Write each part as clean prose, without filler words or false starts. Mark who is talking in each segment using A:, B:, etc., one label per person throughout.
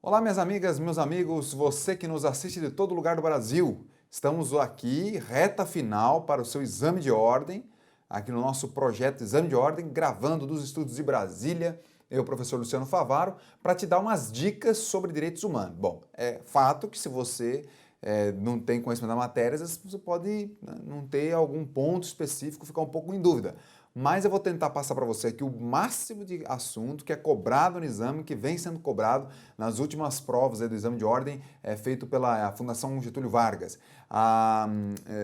A: Olá, minhas amigas, meus amigos, você que nos assiste de todo lugar do Brasil. Estamos aqui, reta final para o seu exame de ordem, aqui no nosso projeto Exame de Ordem, gravando dos estúdios de Brasília, eu, professor Luciano Favaro, para te dar umas dicas sobre direitos humanos. Bom, é fato que se você não tem conhecimento da matéria, às vezes você pode não ter algum ponto específico, ficar um pouco em dúvida. Mas eu vou tentar passar para você aqui o máximo de assunto que é cobrado no exame, que vem sendo cobrado nas últimas provas do exame de ordem feito pela Fundação Getúlio Vargas.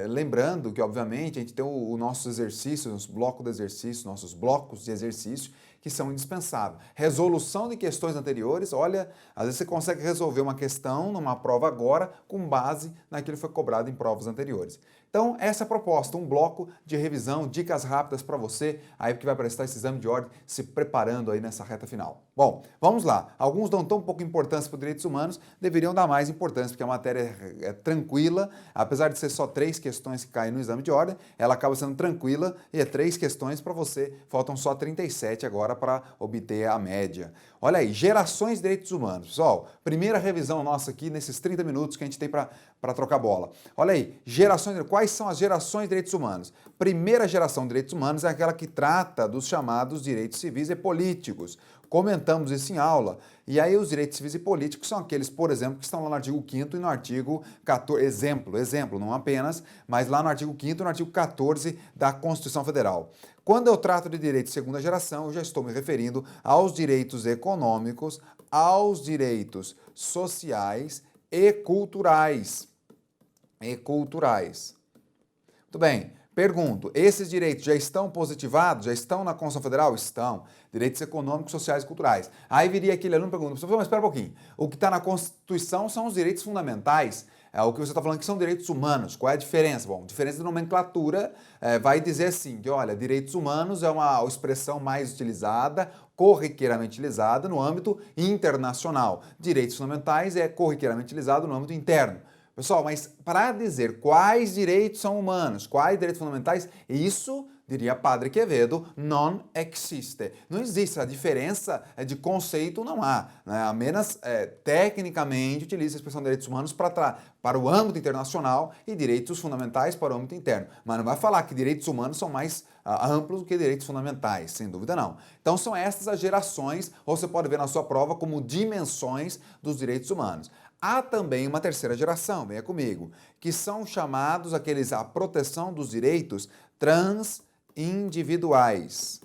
A: Lembrando que, obviamente, a gente tem o nosso exercício, nosso bloco de exercício, nossos blocos de exercício, que são indispensáveis. Resolução de questões anteriores, olha, às vezes você consegue resolver uma questão numa prova agora com base naquilo que foi cobrado em provas anteriores. Então, essa é a proposta, um bloco de revisão, dicas rápidas para você, aí que vai prestar esse exame de ordem, se preparando aí nessa reta final. Bom, vamos lá. Alguns dão tão pouca importância para os direitos humanos, deveriam dar mais importância, porque a matéria é tranquila, apesar de ser só 3 questões que caem no exame de ordem, ela acaba sendo tranquila e é 3 questões para você, faltam só 37 agora para obter a média. Olha aí, gerações de direitos humanos. Pessoal, primeira revisão nossa aqui nesses 30 minutos que a gente tem para trocar bola. Olha aí, quais são as gerações de direitos humanos? Primeira geração de direitos humanos é aquela que trata dos chamados direitos civis e políticos. Comentamos isso em aula. E aí os direitos civis e políticos são aqueles, por exemplo, que estão lá no artigo 5º e no artigo 14, exemplo, não apenas, mas lá no artigo 5º e no artigo 14 da Constituição Federal. Quando eu trato de direitos de segunda geração, eu já estou me referindo aos direitos econômicos, aos direitos sociais e culturais. Muito bem. Pergunto, esses direitos já estão positivados? Já estão na Constituição Federal? Estão. Direitos econômicos, sociais e culturais. Aí viria aquele aluno e pergunta, professor, mas espera um pouquinho. O que está na Constituição são os direitos fundamentais. O que você está falando que são direitos humanos. Qual é a diferença? Bom, diferença de nomenclatura vai dizer assim, que olha, direitos humanos é uma expressão mais utilizada, corriqueiramente utilizada no âmbito internacional. Direitos fundamentais é corriqueiramente utilizado no âmbito interno. Pessoal, mas para dizer quais direitos são humanos, quais direitos fundamentais, isso, diria Padre Quevedo, non existe. Não existe, a diferença de conceito não há. Né? Apenas tecnicamente utiliza a expressão direitos humanos para o âmbito internacional e direitos fundamentais para o âmbito interno. Mas não vai falar que direitos humanos são mais amplos do que direitos fundamentais, sem dúvida não. Então são essas as gerações, ou você pode ver na sua prova como dimensões dos direitos humanos. Há também uma terceira geração, venha comigo, que são chamados a proteção dos direitos transindividuais.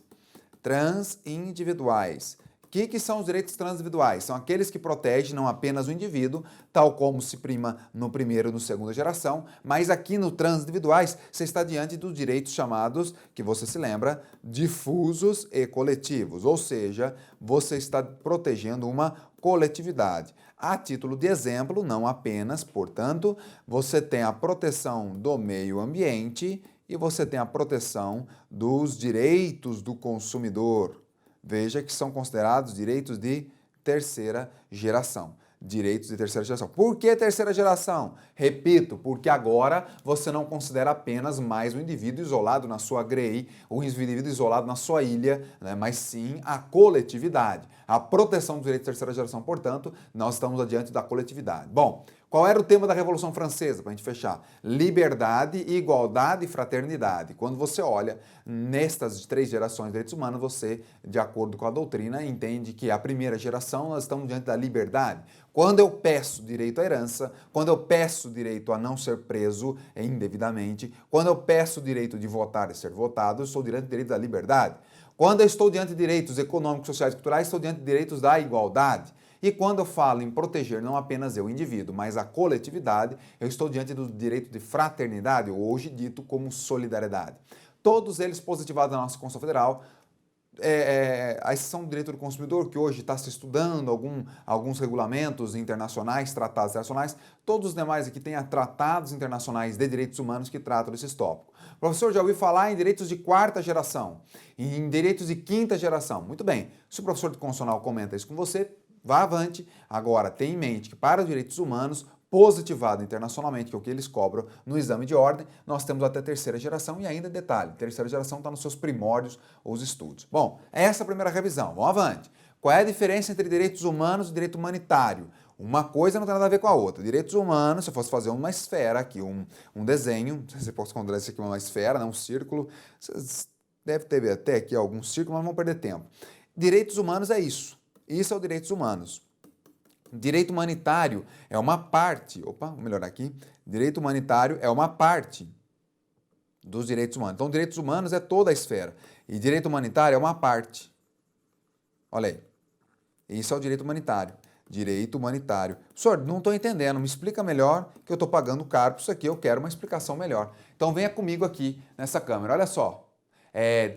A: O que são os direitos transindividuais? São aqueles que protegem não apenas o indivíduo, tal como se prima no primeiro e no segunda geração, mas aqui no transindividuais você está diante dos direitos chamados, que você se lembra, difusos e coletivos, ou seja, você está protegendo uma coletividade. A título de exemplo, não apenas, portanto, você tem a proteção do meio ambiente e você tem a proteção dos direitos do consumidor. Veja que são considerados direitos de terceira geração. Direitos de terceira geração. Por que terceira geração? Repito, porque agora você não considera apenas mais o indivíduo isolado na sua grei, o indivíduo isolado na sua ilha, né, mas sim a coletividade. A proteção dos direitos de terceira geração, portanto, nós estamos adiante da coletividade. Bom, qual era o tema da Revolução Francesa, para a gente fechar? Liberdade, igualdade e fraternidade. Quando você olha nestas 3 gerações de direitos humanos, você, de acordo com a doutrina, entende que a primeira geração nós estamos diante da liberdade. Quando eu peço direito à herança, quando eu peço direito a não ser preso indevidamente, quando eu peço direito de votar e ser votado, eu estou diante do direito da liberdade. Quando eu estou diante de direitos econômicos, sociais e culturais, estou diante de direitos da igualdade. E quando eu falo em proteger não apenas eu, indivíduo, mas a coletividade, eu estou diante do direito de fraternidade, hoje dito como solidariedade. Todos eles positivados na nossa Constituição Federal, a exceção do direito do consumidor, que hoje está se estudando alguns regulamentos internacionais, tratados internacionais, todos os demais aqui têm tratados internacionais de direitos humanos que tratam desses tópicos. Professor, já ouvi falar em direitos de 4ª geração, em direitos de 5ª geração. Muito bem, se o professor de constitucional comenta isso com você, vá avante. Agora, tenha em mente que para os direitos humanos, positivado internacionalmente, que é o que eles cobram no exame de ordem, nós temos até terceira geração e ainda detalhe, terceira geração está nos seus primórdios os estudos. Bom, essa é a primeira revisão, vamos avante. Qual é a diferença entre direitos humanos e direito humanitário? Uma coisa não tem nada a ver com a outra. Direitos humanos, se eu fosse fazer uma esfera aqui, um desenho, não sei se eu posso considerar isso aqui uma esfera, né, um círculo, deve ter até aqui algum círculo, mas não vamos perder tempo. Direitos humanos é isso. Isso é o direitos humanos. Direito humanitário é uma parte, vou melhorar aqui. Direito humanitário é uma parte dos direitos humanos. Então, direitos humanos é toda a esfera. E direito humanitário é uma parte. Olha aí. Isso é o direito humanitário. Direito humanitário. Senhor, não estou entendendo, me explica melhor, que eu estou pagando caro por isso aqui, eu quero uma explicação melhor. Então venha comigo aqui nessa câmera, olha só.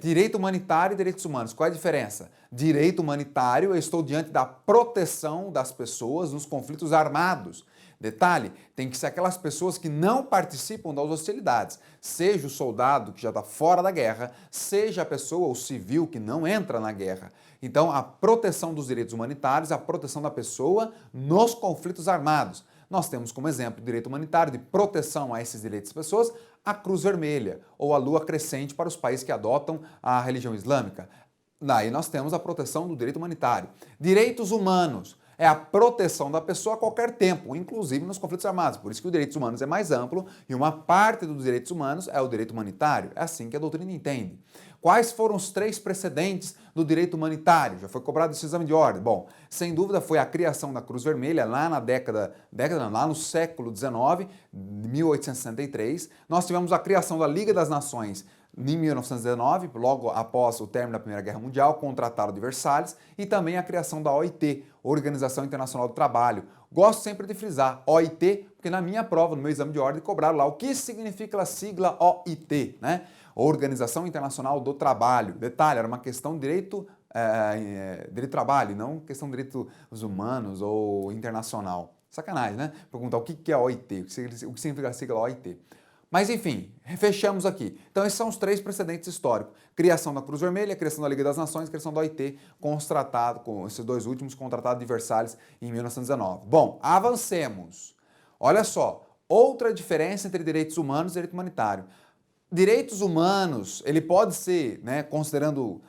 A: Direito humanitário e direitos humanos, qual é a diferença? Direito humanitário, eu estou diante da proteção das pessoas nos conflitos armados. Detalhe, tem que ser aquelas pessoas que não participam das hostilidades, seja o soldado que já está fora da guerra, seja a pessoa, o civil que não entra na guerra. Então, a proteção dos direitos humanitários, a proteção da pessoa nos conflitos armados. Nós temos como exemplo o direito humanitário de proteção a esses direitos das pessoas, a Cruz Vermelha ou a Lua Crescente para os países que adotam a religião islâmica. Daí nós temos a proteção do direito humanitário. Direitos humanos é a proteção da pessoa a qualquer tempo, inclusive nos conflitos armados. Por isso que o direitos humanos é mais amplo e uma parte dos direitos humanos é o direito humanitário. É assim que a doutrina entende. Quais foram os 3 precedentes do direito humanitário? Já foi cobrado esse exame de ordem. Bom, sem dúvida foi a criação da Cruz Vermelha lá na lá no século XIX, 1863. Nós tivemos a criação da Liga das Nações em 1919, logo após o término da Primeira Guerra Mundial, com o Tratado de Versalhes, e também a criação da OIT, Organização Internacional do Trabalho. Gosto sempre de frisar OIT, porque na minha prova, no meu exame de ordem, cobraram lá o que significa a sigla OIT, né? Organização Internacional do Trabalho. Detalhe, era uma questão de direito do trabalho, não questão de direitos humanos ou internacional. Sacanagem, né? Perguntar o que é OIT, o que significa a sigla OIT. Mas enfim, fechamos aqui. Então esses são os 3 precedentes históricos. Criação da Cruz Vermelha, criação da Liga das Nações, criação da OIT, com esses 2 últimos, com o Tratado de Versalhes em 1919. Bom, avancemos. Olha só, outra diferença entre direitos humanos e direito humanitário. Direitos humanos, ele pode ser, né, considerando,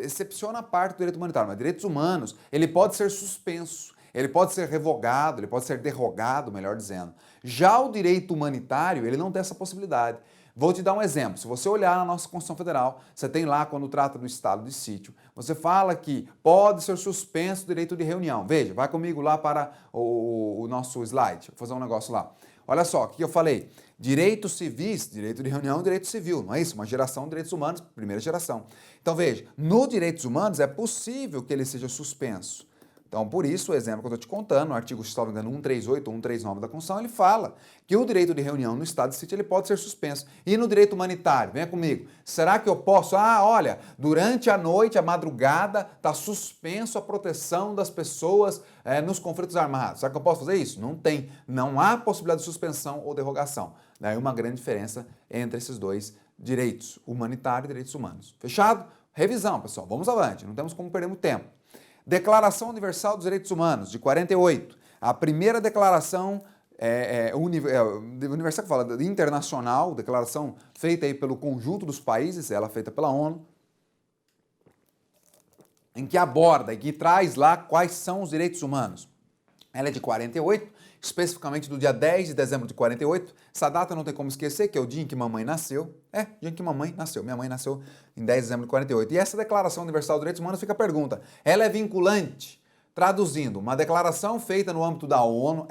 A: excepciona a parte do direito humanitário, mas direitos humanos, ele pode ser suspenso. Ele pode ser revogado, ele pode ser derrogado, melhor dizendo. Já o direito humanitário, ele não tem essa possibilidade. Vou te dar um exemplo. Se você olhar na nossa Constituição Federal, você tem lá, quando trata do estado de sítio, você fala que pode ser suspenso o direito de reunião. Veja, vai comigo lá para o nosso slide. Vou fazer um negócio lá. Olha só, o que eu falei? Direitos civis, direito de reunião, direito civil, não é isso? Uma geração de direitos humanos, primeira geração. Então veja, no direitos humanos é possível que ele seja suspenso. Então, por isso, o exemplo que eu estou te contando, no artigo, se não me engano, 138 ou 139 da Constituição, ele fala que o direito de reunião no estado de sítio ele pode ser suspenso. E no direito humanitário, venha comigo, será que eu posso, olha, durante a noite, a madrugada, está suspenso a proteção das pessoas nos conflitos armados. Será que eu posso fazer isso? Não tem. Não há possibilidade de suspensão ou derrogação. Daí uma grande diferença entre esses 2 direitos, humanitário e direitos humanos. Fechado? Revisão, pessoal. Vamos avante, não temos como perder muito tempo. Declaração Universal dos Direitos Humanos, de 48. A primeira declaração universal, que fala de internacional, declaração feita aí pelo conjunto dos países, ela é feita pela ONU, em que aborda e que traz lá quais são os direitos humanos. Ela é de 48, especificamente do dia 10 de dezembro de 48. Essa data não tem como esquecer, que é o dia em que mamãe nasceu. Dia em que mamãe nasceu. Minha mãe nasceu em 10 de dezembro de 48. E essa Declaração Universal dos Direitos Humanos fica a pergunta. Ela é vinculante? Traduzindo, uma declaração feita no âmbito da ONU,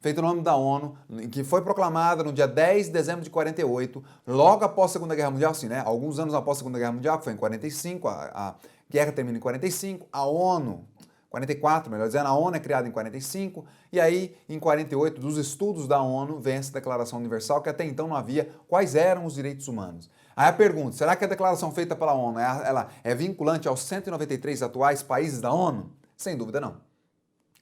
A: feita no âmbito da ONU, que foi proclamada no dia 10 de dezembro de 48, logo após a Segunda Guerra Mundial, sim, né? Alguns anos após a Segunda Guerra Mundial, que foi em 45, a guerra termina em 45, a ONU... 44, melhor dizendo, a ONU é criada em 45, e aí, em 48, dos estudos da ONU, vem essa Declaração Universal, que até então não havia quais eram os direitos humanos. Aí a pergunta, será que a declaração feita pela ONU, ela é vinculante aos 193 atuais países da ONU? Sem dúvida não.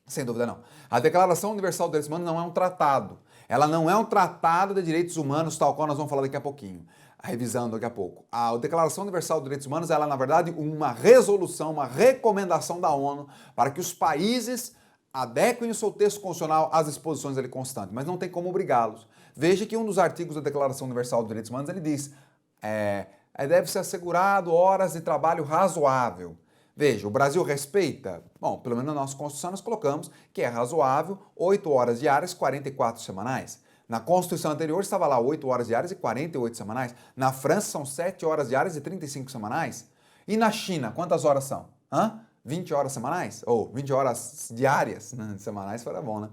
A: Sem dúvida não. A Declaração Universal dos Direitos Humanos não é um tratado. Ela não é um tratado de direitos humanos, tal qual nós vamos falar daqui a pouquinho. Revisando daqui a pouco. A Declaração Universal dos Direitos Humanos, ela é, na verdade, uma resolução, uma recomendação da ONU para que os países adequem o seu texto constitucional às disposições ali constantes, mas não tem como obrigá-los. Veja que um dos artigos da Declaração Universal dos Direitos Humanos, ele diz, deve ser assegurado horas de trabalho razoável. Veja, o Brasil respeita? Bom, pelo menos na nossa Constituição nós colocamos que é razoável 8 horas diárias, 44 semanais. Na Constituição anterior estava lá 8 horas diárias e 48 semanais. Na França são 7 horas diárias e 35 semanais. E na China, quantas horas são? 20 horas semanais? Ou 20 horas diárias? Semanais foi bom, né?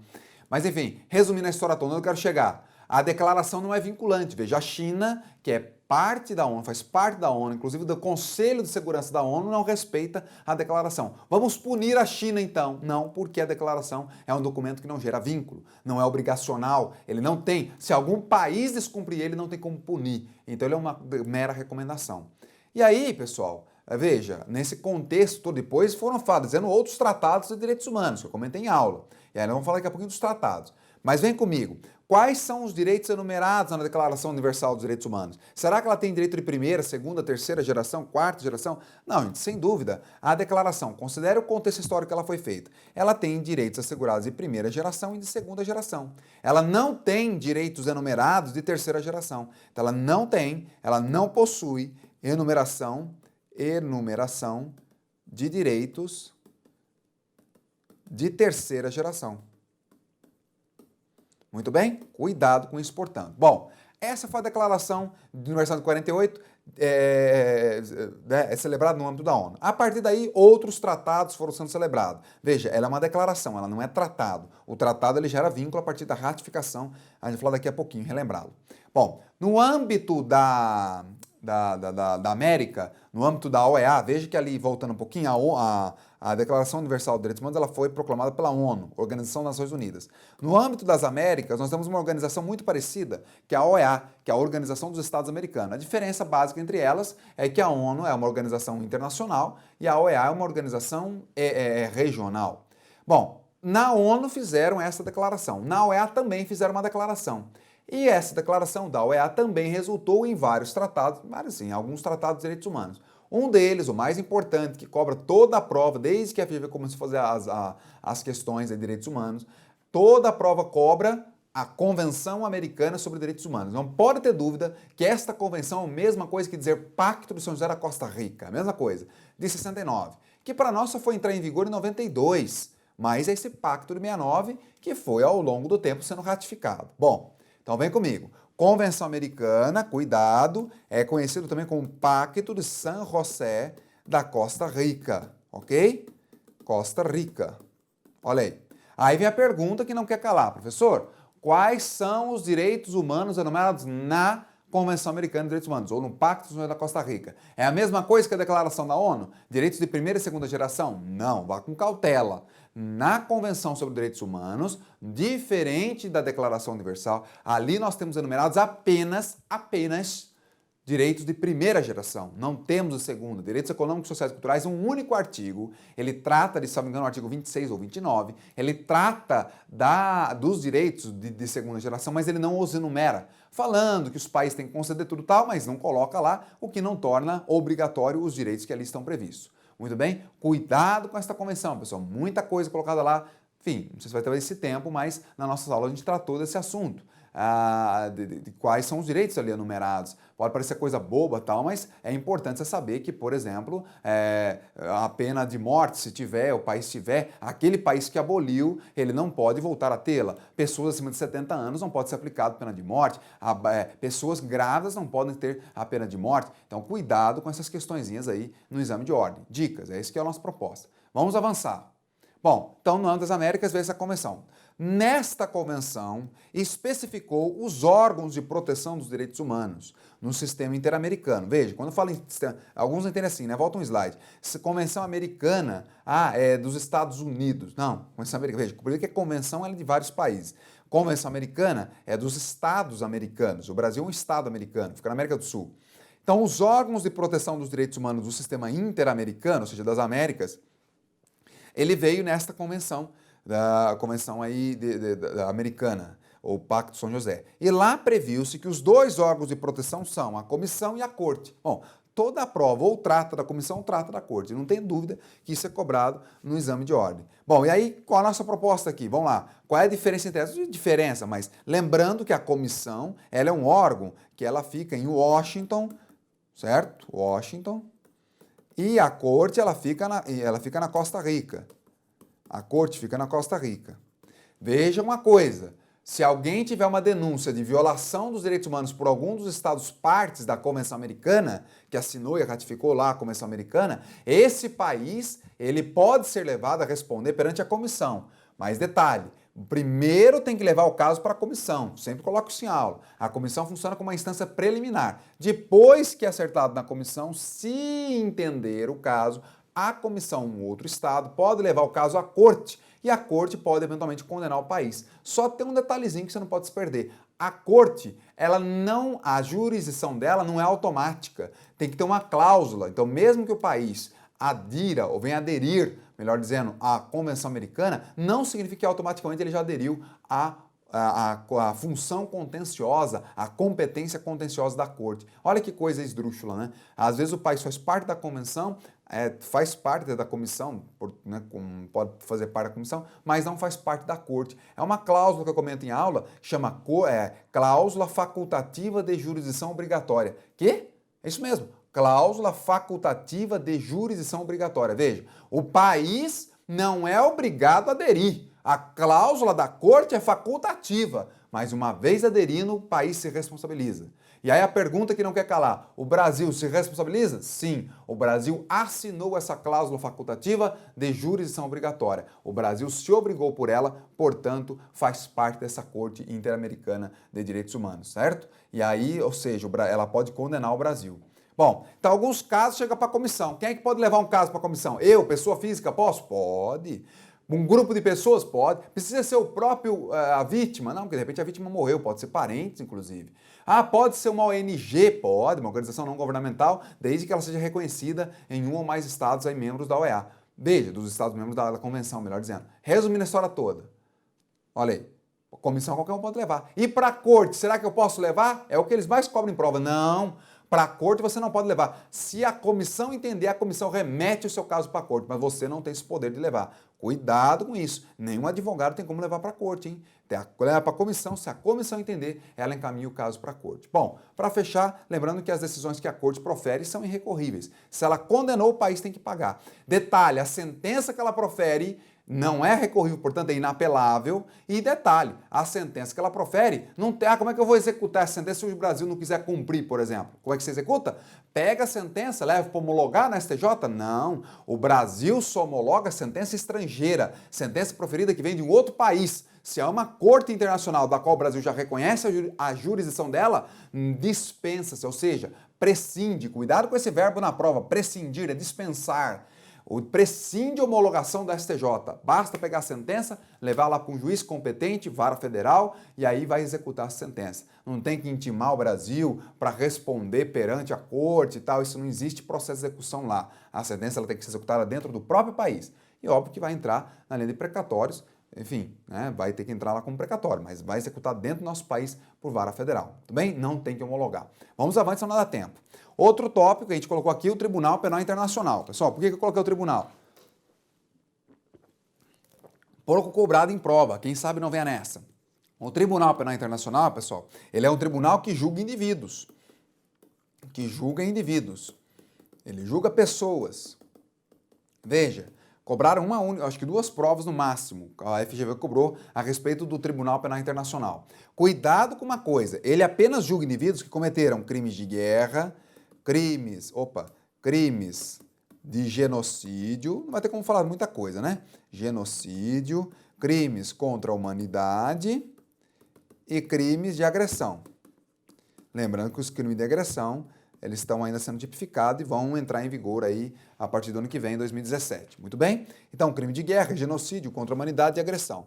A: Mas enfim, resumindo a história toda, onde eu quero chegar? A declaração não é vinculante. Veja, a China, que é parte da ONU, faz parte da ONU, inclusive do Conselho de Segurança da ONU, não respeita a declaração. Vamos punir a China então? Não, porque a declaração é um documento que não gera vínculo, não é obrigacional, ele não tem, se algum país descumprir ele, não tem como punir. Então ele é uma mera recomendação. E aí, pessoal, veja, nesse contexto, depois foram fazendo outros tratados de direitos humanos, que eu comentei em aula. E aí nós vamos falar daqui a pouquinho dos tratados. Mas vem comigo. Quais são os direitos enumerados na Declaração Universal dos Direitos Humanos? Será que ela tem direito de primeira, segunda, terceira geração, quarta geração? Não, gente, sem dúvida. A declaração, considere o contexto histórico que ela foi feita. Ela tem direitos assegurados de primeira geração e de segunda geração. Ela não tem direitos enumerados de terceira geração. Então ela não possui enumeração de direitos de terceira geração. Muito bem? Cuidado com isso, portanto. Bom, essa foi a Declaração Universal de 48, é celebrada no âmbito da ONU. A partir daí, outros tratados foram sendo celebrados. Veja, ela é uma declaração, ela não é tratado. O tratado ele gera vínculo a partir da ratificação, a gente vai falar daqui a pouquinho, relembrá-lo. Bom, no âmbito da América, no âmbito da OEA, veja que ali, voltando um pouquinho, a Declaração Universal dos Direitos Humanos ela foi proclamada pela ONU, Organização das Nações Unidas. No âmbito das Américas, nós temos uma organização muito parecida, que é a OEA, que é a Organização dos Estados Americanos. A diferença básica entre elas é que a ONU é uma organização internacional e a OEA é uma organização regional. Bom, na ONU fizeram essa declaração, na OEA também fizeram uma declaração. E essa declaração da OEA também resultou em vários tratados, alguns tratados de direitos humanos. Um deles, o mais importante, que cobra toda a prova, desde que a FGV começou a fazer as questões de direitos humanos, toda a prova cobra a Convenção Americana sobre Direitos Humanos. Não pode ter dúvida que esta convenção é a mesma coisa que dizer Pacto de São José da Costa Rica, a mesma coisa, de 69, que para nós só foi entrar em vigor em 92, mas é esse Pacto de 69 que foi ao longo do tempo sendo ratificado. Bom, então vem comigo. Convenção Americana, cuidado, é conhecido também como Pacto de San José da Costa Rica, ok? Costa Rica. Olha aí. Aí vem a pergunta que não quer calar, professor. Quais são os direitos humanos enumerados na Convenção Americana de Direitos Humanos, ou no Pacto de São José da Costa Rica? É a mesma coisa que a Declaração da ONU? Direitos de primeira e segunda geração? Não, vá com cautela. Na Convenção sobre Direitos Humanos, diferente da Declaração Universal, ali nós temos enumerados apenas direitos de primeira geração. Não temos a segunda. Direitos econômicos, sociais e culturais, um único artigo. Ele trata, se não me engano, o artigo 26 ou 29, ele trata dos direitos de segunda geração, mas ele não os enumera, falando que os países têm que conceder tudo tal, mas não coloca lá, o que não torna obrigatório os direitos que ali estão previstos. Muito bem? Cuidado com esta convenção, pessoal. Muita coisa colocada lá. Enfim, não sei se vai ter esse tempo, mas na nossa aula a gente tratou desse assunto. De quais são os direitos ali enumerados. Pode parecer coisa boba tal, mas é importante você saber que, por exemplo, a pena de morte, se tiver, o país tiver, aquele país que aboliu, ele não pode voltar a tê-la. Pessoas acima de 70 anos não pode ser aplicado pena de morte. Pessoas grávidas não podem ter a pena de morte. Então, cuidado com essas questõezinhas aí no exame de ordem. Dicas, é isso que é a nossa proposta. Vamos avançar. Bom, então no âmbito das Américas veio essa convenção. Nesta convenção, especificou os órgãos de proteção dos direitos humanos no sistema interamericano. Veja, quando eu falo em sistema, alguns entendem assim, né? Volta um slide. Essa convenção americana, é dos Estados Unidos. Não, convenção americana, veja, por que a convenção é de vários países. Convenção americana é dos Estados americanos. O Brasil é um Estado americano, fica na América do Sul. Então, os órgãos de proteção dos direitos humanos do sistema interamericano, ou seja, das Américas, ele veio nesta convenção, da convenção aí da americana, ou Pacto de São José. E lá previu-se que os dois órgãos de proteção são a Comissão e a Corte. Bom, toda a prova ou trata da comissão ou trata da corte. Não tem dúvida que isso é cobrado no exame de ordem. Bom, e aí qual a nossa proposta aqui? Vamos lá. Qual é a diferença entre essas? Diferença, mas lembrando que a comissão, ela é um órgão que ela fica em Washington, certo? Washington. E a corte, ela fica na Costa Rica. A corte fica na Costa Rica. Veja uma coisa, se alguém tiver uma denúncia de violação dos direitos humanos por algum dos estados partes da Convenção Americana, que assinou e ratificou lá a Convenção Americana, esse país, ele pode ser levado a responder perante a comissão. Mas detalhe, primeiro tem que levar o caso para a comissão, sempre coloco isso em aula. A comissão funciona como uma instância preliminar. Depois que é acertado na comissão, se entender o caso, a comissão, um outro estado, pode levar o caso à corte e a corte pode eventualmente condenar o país. Só tem um detalhezinho que você não pode se perder. A corte, a jurisdição dela não é automática. Tem que ter uma cláusula. Então, mesmo que o país adira ou venha aderir, melhor dizendo, à Convenção Americana, não significa que automaticamente ele já aderiu a função contenciosa, a competência contenciosa da corte. Olha que coisa esdrúxula, né? Às vezes o país faz parte da convenção, faz parte da comissão, pode fazer parte da comissão, mas não faz parte da corte. É uma cláusula que eu comento em aula, chama cláusula facultativa de jurisdição obrigatória. Que? É isso mesmo, cláusula facultativa de jurisdição obrigatória. Veja, o país não é obrigado a aderir. A cláusula da corte é facultativa, mas uma vez aderindo, o país se responsabiliza. E aí a pergunta que não quer calar, o Brasil se responsabiliza? Sim, o Brasil assinou essa cláusula facultativa de jurisdição obrigatória. O Brasil se obrigou por ela, portanto, faz parte dessa Corte Interamericana de Direitos Humanos, certo? E aí, ou seja, ela pode condenar o Brasil. Bom, então alguns casos chegam para a comissão. Quem é que pode levar um caso para a comissão? Eu, pessoa física, posso? Pode. Um grupo de pessoas? Pode. Precisa ser o próprio, a vítima? Não, porque de repente a vítima morreu, pode ser parentes, inclusive. Ah, pode ser uma ONG? Pode, uma organização não governamental, desde que ela seja reconhecida em um ou mais estados aí, membros da OEA. Veja, dos estados membros da convenção, melhor dizendo. Resumindo a história toda. Olha aí, a comissão qualquer um pode levar. E para a corte, será que eu posso levar? É o que eles mais cobram em prova. Não. Para a corte você não pode levar. Se a comissão entender, a comissão remete o seu caso para a corte, mas você não tem esse poder de levar. Cuidado com isso. Nenhum advogado tem como levar para a corte, hein? Leva para a comissão, se a comissão entender, ela encaminha o caso para a corte. Bom, para fechar, lembrando que as decisões que a corte profere são irrecorríveis. Se ela condenou, o país tem que pagar. Detalhe, a sentença que ela profere não é recorrível, portanto é inapelável. E detalhe, a sentença que ela profere não tem. Como é que eu vou executar essa sentença se o Brasil não quiser cumprir, por exemplo? Como é que você executa? Pega a sentença, leva para homologar na STJ? Não. O Brasil só homologa sentença estrangeira, sentença proferida que vem de um outro país. Se é uma corte internacional da qual o Brasil já reconhece a jurisdição dela, dispensa-se, ou seja, prescinde. Cuidado com esse verbo na prova, prescindir, é dispensar. O prescinde homologação da STJ. Basta pegar a sentença, levar lá para um juiz competente, vara federal, e aí vai executar a sentença. Não tem que intimar o Brasil para responder perante a corte e tal. Isso não existe processo de execução lá. A sentença ela tem que ser executada dentro do próprio país. E óbvio que vai entrar na lei de precatórios, enfim, né, vai ter que entrar lá como precatório, mas vai executar dentro do nosso país por vara federal. Tudo bem? Não tem que homologar. Vamos avante, senão não dá tempo. Outro tópico que a gente colocou aqui, o Tribunal Penal Internacional. Pessoal, por que eu coloquei o tribunal? Pouco cobrado em prova, quem sabe não venha nessa. O Tribunal Penal Internacional, pessoal, ele é um tribunal que julga indivíduos. Ele julga pessoas. Veja, cobraram acho que 2 provas no máximo, a FGV cobrou a respeito do Tribunal Penal Internacional. Cuidado com uma coisa, ele apenas julga indivíduos que cometeram crimes de guerra, crimes de genocídio, não vai ter como falar muita coisa, né? Genocídio, crimes contra a humanidade e crimes de agressão. Lembrando que os crimes de agressão, eles estão ainda sendo tipificados e vão entrar em vigor aí a partir do ano que vem, 2017. Muito bem? Então, crime de guerra, genocídio contra a humanidade e agressão.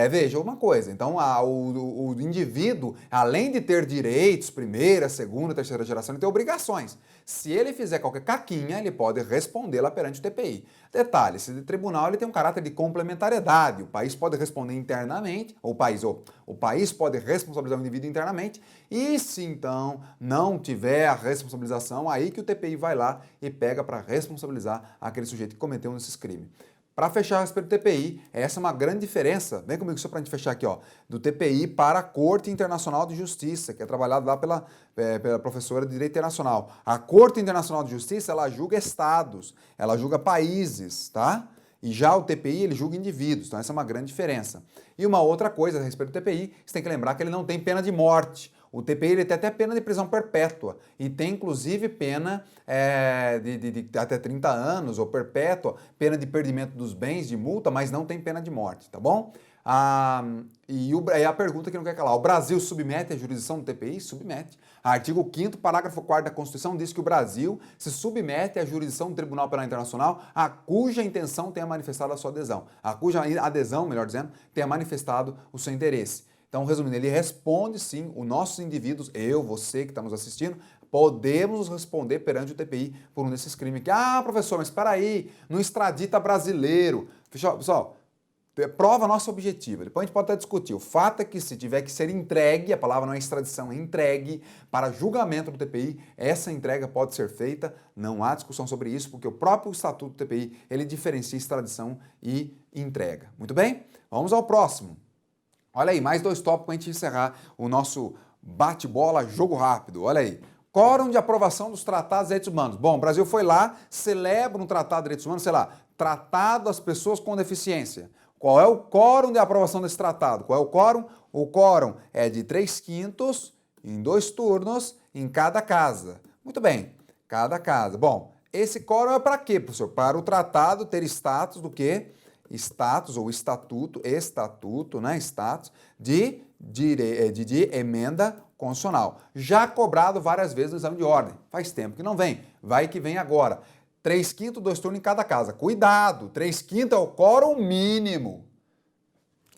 A: Veja uma coisa, então o indivíduo, além de ter direitos, primeira, segunda, terceira geração, ele tem obrigações. Se ele fizer qualquer caquinha, ele pode respondê-la perante o TPI. Detalhe, esse tribunal ele tem um caráter de complementariedade, o país pode responder internamente, o país pode responsabilizar o indivíduo internamente, e se então não tiver a responsabilização, aí que o TPI vai lá e pega para responsabilizar aquele sujeito que cometeu um desses crimes. Para fechar a respeito do TPI, essa é uma grande diferença, vem comigo só para a gente fechar aqui, ó, do TPI para a Corte Internacional de Justiça, que é trabalhado lá pela professora de Direito Internacional. A Corte Internacional de Justiça, ela julga estados, ela julga países, tá? E já o TPI, ele julga indivíduos, então essa é uma grande diferença. E uma outra coisa a respeito do TPI, você tem que lembrar que ele não tem pena de morte. O TPI ele tem até pena de prisão perpétua e tem inclusive pena de até 30 anos ou perpétua, pena de perdimento dos bens, de multa, mas não tem pena de morte, tá bom? Aí a pergunta que não quer calar, o Brasil submete a jurisdição do TPI? Submete. Artigo 5º, parágrafo 4º da Constituição diz que o Brasil se submete à jurisdição do Tribunal Penal Internacional a cuja intenção tenha manifestado a sua adesão, a cuja adesão, melhor dizendo, tenha manifestado o seu interesse. Então, resumindo, ele responde sim, os nossos indivíduos, eu, você que está nos assistindo, podemos responder perante o TPI por um desses crimes aqui. Ah, professor, mas espera aí, não extradita brasileiro. Pessoal, prova nosso objetivo. Depois a gente pode até discutir. O fato é que se tiver que ser entregue, a palavra não é extradição, é entregue para julgamento do TPI, essa entrega pode ser feita, não há discussão sobre isso, porque o próprio Estatuto do TPI, ele diferencia extradição e entrega. Muito bem? Vamos ao próximo. Olha aí, mais 2 tópicos para a gente encerrar o nosso bate-bola, jogo rápido. Olha aí. Quórum de aprovação dos tratados de direitos humanos. Bom, o Brasil foi lá, celebra um tratado de direitos humanos, sei lá, Tratado das Pessoas com Deficiência. Qual é o quórum de aprovação desse tratado? Qual é o quórum? O quórum é de 3/5 em 2 turnos em cada casa. Muito bem, cada casa. Bom, esse quórum é para quê, professor? Para o tratado ter status do quê? Status ou estatuto, né? Status de emenda constitucional. Já cobrado várias vezes no exame de ordem. Faz tempo que não vem. Vai que vem agora. 3/5, 2 turnos em cada casa. Cuidado, 3/5 é o quórum mínimo.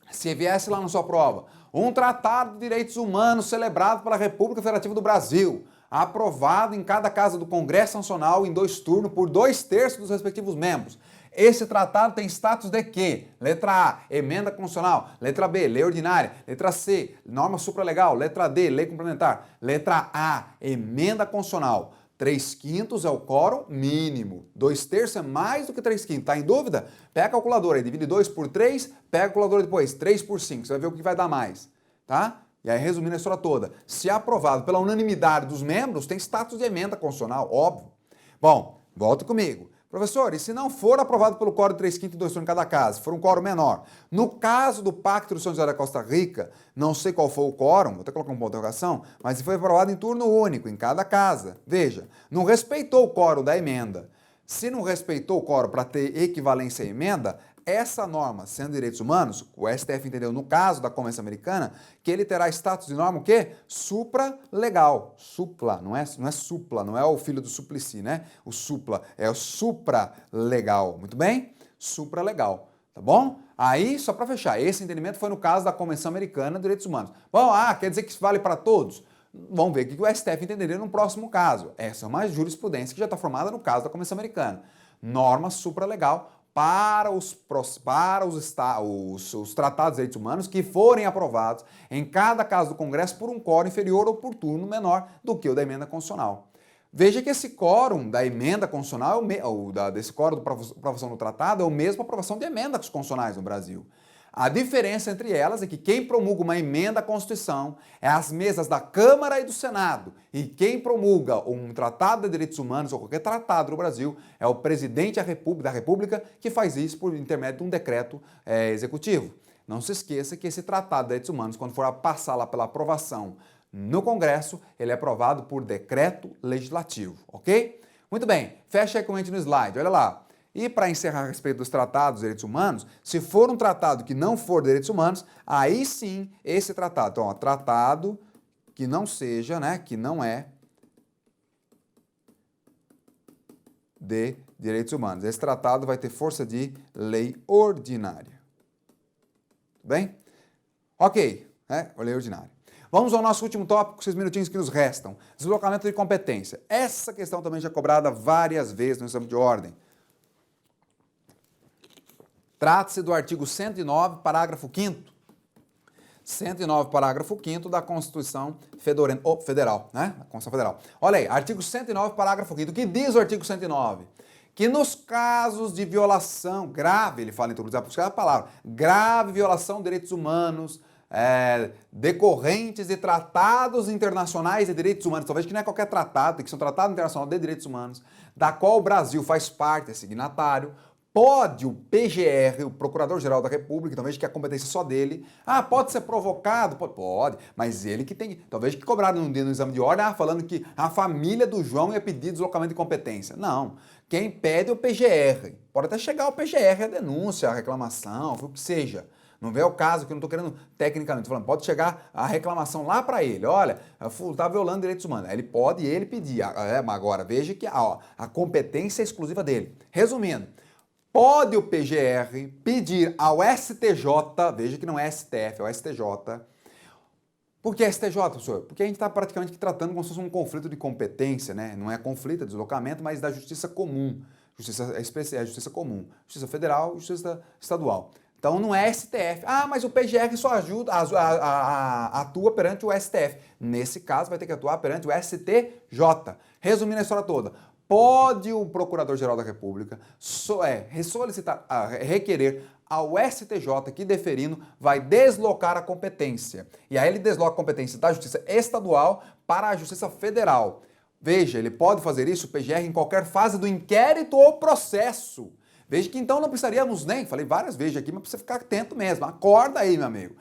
A: Se viesse lá na sua prova, um tratado de direitos humanos celebrado pela República Federativa do Brasil, aprovado em cada casa do Congresso Nacional em 2 turnos por 2/3 dos respectivos membros. Esse tratado tem status de quê? Letra A, emenda constitucional. Letra B, lei ordinária. Letra C, norma supralegal. Letra D, lei complementar. Letra A, emenda constitucional. 3/5 é o quórum mínimo. 2/3 é mais do que 3/5. Tá em dúvida? Pega a calculadora aí, divide 2 por 3, pega a calculadora depois, 3 por 5. Você vai ver o que vai dar mais, tá? E aí, resumindo a história toda, se aprovado pela unanimidade dos membros, tem status de emenda constitucional, óbvio. Bom, volta comigo. Professor, e se não for aprovado pelo quórum 3/5 e 2 turnos em cada casa, for um quórum menor? No caso do Pacto do São José da Costa Rica, não sei qual foi o quórum, vou até colocar um ponto de interrogação, mas foi aprovado em turno único, em cada casa. Veja, não respeitou o quórum da emenda. Se não respeitou o quórum para ter equivalência à emenda, essa norma, sendo direitos humanos, o STF entendeu no caso da Convenção Americana, que ele terá status de norma o quê? Supralegal. Supla, não é supla, não é o filho do Suplicy, né? O supla, é o supralegal. Muito bem? Supralegal, tá bom? Aí, só para fechar, esse entendimento foi no caso da Convenção Americana de Direitos Humanos. Bom, quer dizer que isso vale para todos? Vamos ver o que o STF entenderia no próximo caso. Essa é uma jurisprudência que já está formada no caso da Convenção Americana. Norma supralegal para os tratados de direitos humanos que forem aprovados em cada caso do Congresso por um quórum inferior ou por turno menor do que o da emenda constitucional. Veja que esse quórum da emenda constitucional, desse quórum de aprovação do tratado, é o mesmo aprovação de emendas constitucionais no Brasil. A diferença entre elas é que quem promulga uma emenda à Constituição é as mesas da Câmara e do Senado. E quem promulga um tratado de direitos humanos ou qualquer tratado no Brasil é o presidente da República que faz isso por intermédio de um decreto executivo. Não se esqueça que esse tratado de direitos humanos, quando for passar lá pela aprovação no Congresso, ele é aprovado por decreto legislativo, ok? Muito bem, fecha aí com a gente no slide, olha lá. E para encerrar a respeito dos tratados de direitos humanos, se for um tratado que não for de direitos humanos, aí sim esse tratado. Então, tratado que não seja, né, que não é de direitos humanos. Esse tratado vai ter força de lei ordinária. bem? Ok, lei ordinária. Vamos ao nosso último tópico, 6 minutinhos que nos restam. Deslocamento de competência. Essa questão também já é cobrada várias vezes no exame de ordem. Trata-se do artigo 109, parágrafo 5º. 109, parágrafo 5º da Constituição Federal, né? A Constituição Federal. Olha aí, artigo 109, parágrafo 5º. O que diz o artigo 109? Que nos casos de violação grave, ele fala em introduzir a palavra, grave violação de direitos humanos, decorrentes de tratados internacionais de direitos humanos, talvez que não é qualquer tratado, tem que ser um tratado internacional de direitos humanos, da qual o Brasil faz parte, é signatário, pode o PGR, o Procurador-Geral da República, talvez que a competência só dele, pode ser provocado? Pode, mas ele que tem, talvez que cobraram no exame de ordem, falando que a família do João ia pedir deslocamento de competência. Não, quem pede é o PGR, pode até chegar ao PGR a denúncia, a reclamação, o que seja. Não vê o caso, que eu não estou querendo tecnicamente, falando, pode chegar a reclamação lá para ele, olha, está violando direitos humanos. Ele pode pedir, mas agora veja que a competência é exclusiva dele. Resumindo, pode o PGR pedir ao STJ, veja que não é STF, é o STJ. Por que STJ, professor? Porque a gente está praticamente tratando como se fosse um conflito de competência, né? Não é conflito, é deslocamento, mas da justiça comum. Justiça especial, justiça comum. Justiça federal e justiça estadual. Então não é STF. Mas o PGR só atua perante o STF. Nesse caso vai ter que atuar perante o STJ. Resumindo a história toda, pode o Procurador-Geral da República requerer ao STJ que, deferindo, vai deslocar a competência. E aí ele desloca a competência da Justiça Estadual para a Justiça Federal. Veja, ele pode fazer isso, o PGR, em qualquer fase do inquérito ou processo. Veja que então não precisaríamos nem, falei várias vezes aqui, mas precisa ficar atento mesmo. Acorda aí, meu amigo.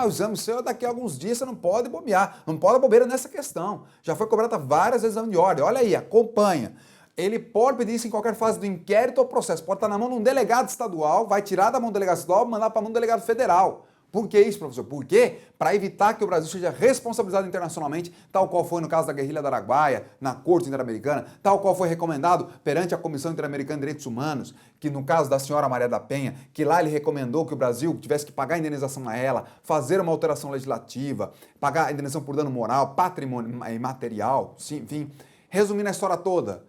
A: O exame seu daqui a alguns dias, você não pode bobear. Não pode bobeira nessa questão. Já foi cobrada várias vezes exame de ordem. Olha aí, acompanha. Ele pode pedir isso em qualquer fase do inquérito ou processo. Pode estar na mão de um delegado estadual, vai tirar da mão do delegado estadual e mandar para a mão do delegado federal. Por que isso, professor? Por quê? Para evitar que o Brasil seja responsabilizado internacionalmente, tal qual foi no caso da guerrilha do Araguaia, na Corte Interamericana, tal qual foi recomendado perante a Comissão Interamericana de Direitos Humanos, que no caso da senhora Maria da Penha, que lá ele recomendou que o Brasil tivesse que pagar a indenização a ela, fazer uma alteração legislativa, pagar a indenização por dano moral, patrimônio e material, enfim. Resumindo a história toda,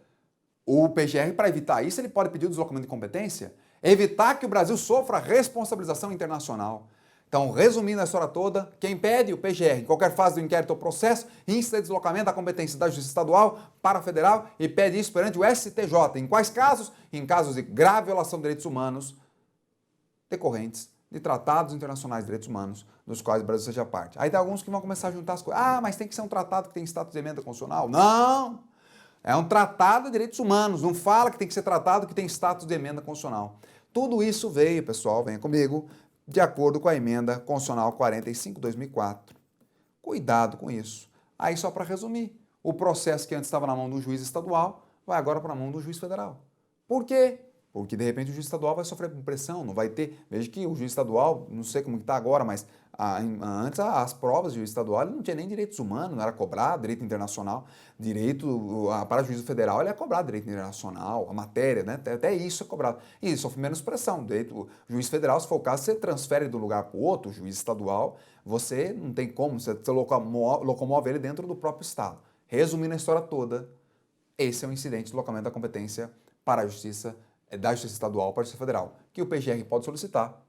A: o PGR, para evitar isso, ele pode pedir o deslocamento de competência, evitar que o Brasil sofra responsabilização internacional. Então, resumindo a história toda, quem pede? O PGR, em qualquer fase do inquérito ou processo, insta deslocamento da competência da Justiça Estadual para a Federal e pede isso perante o STJ. Em quais casos? Em casos de grave violação de direitos humanos decorrentes de tratados internacionais de direitos humanos, dos quais o Brasil seja parte. Aí tem alguns que vão começar a juntar as coisas. Mas tem que ser um tratado que tem status de emenda constitucional? Não! É um tratado de direitos humanos, não fala que tem que ser tratado que tem status de emenda constitucional. Tudo isso veio, pessoal, venha comigo, de acordo com a emenda constitucional 45/2004. Cuidado com isso. Aí só para resumir, o processo que antes estava na mão do juiz estadual vai agora para a mão do juiz federal. Por quê? Porque de repente o juiz estadual vai sofrer pressão, não vai ter... Veja que o juiz estadual, não sei como está agora, mas antes as provas do juiz estadual ele não tinha nem direitos humanos, não era cobrado, direito internacional, para o juiz federal ele é cobrado direito internacional, a matéria, né? Até isso é cobrado. E sofre menos pressão. O juiz federal, se for o caso, você transfere de um lugar para o outro, o juiz estadual, você não tem como, você locomove ele dentro do próprio estado. Resumindo a história toda, esse é um incidente de deslocamento da competência para a Justiça da Justiça Estadual para a Justiça Federal, que o PGR pode solicitar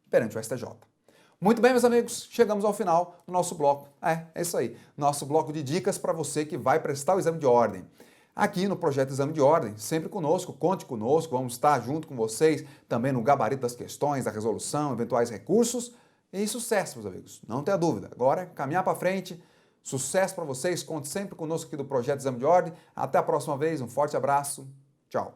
A: perante o STJ. Muito bem, meus amigos, chegamos ao final do nosso bloco. É isso aí, nosso bloco de dicas para você que vai prestar o exame de ordem. Aqui no Projeto Exame de Ordem, sempre conosco, conte conosco, vamos estar junto com vocês também no gabarito das questões, da resolução, eventuais recursos e sucesso, meus amigos, não tenha dúvida. Agora, caminhar para frente, sucesso para vocês, conte sempre conosco aqui do Projeto Exame de Ordem. Até a próxima vez, um forte abraço, tchau.